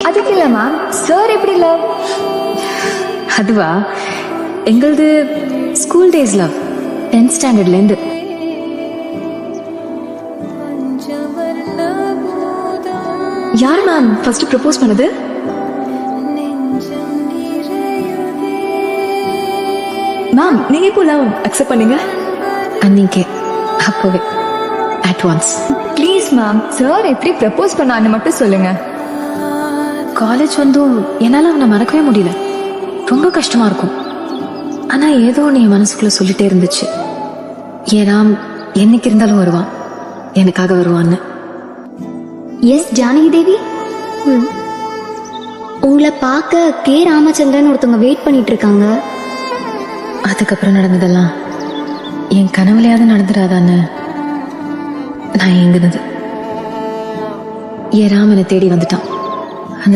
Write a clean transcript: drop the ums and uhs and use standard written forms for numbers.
அதுக்கு இல்ல ma'am, sir எப்படி லவ்? அதுவா, எங்களது ஸ்கூல் டேஸ் லவ், 10th ஸ்டாண்டர்ட்லேருந்து. யார் மேம் ஃபர்ஸ்ட் ப்ரப்போஸ் பண்ணது? மேம் நீங்க இப்போ லவ் அக்செப்ட் பண்ணீங்க? அன்னைக்கே, அப்போவே, at once. Please ma'am, sir எப்படி ப்ரப்போஸ் பண்ணான்னு மட்டும் சொல்லுங்க. காலேஜ் வந்தும் என்னால் அவனை மறக்கவே முடியல. ரொம்ப கஷ்டமா இருக்கும். ஆனா ஏதோ நீ மனசுக்குள்ள சொல்லிட்டே இருந்துச்சு, ஏன் ராம் என்னைக்கு இருந்தாலும் வருவான், எனக்காக வருவான்னு. எஸ் ஜானகி தேவி, உங்களை பார்க்க கே ராமச்சந்திரன் ஒருத்தவங்க வெயிட் பண்ணிட்டு இருக்காங்க. அதுக்கப்புறம் நடந்ததெல்லாம் என் கனவுலையாவது நடந்துடாதான்னு நான் ஏங்குனது. ஏன் ராம் என்னை தேடி வந்துட்டான்.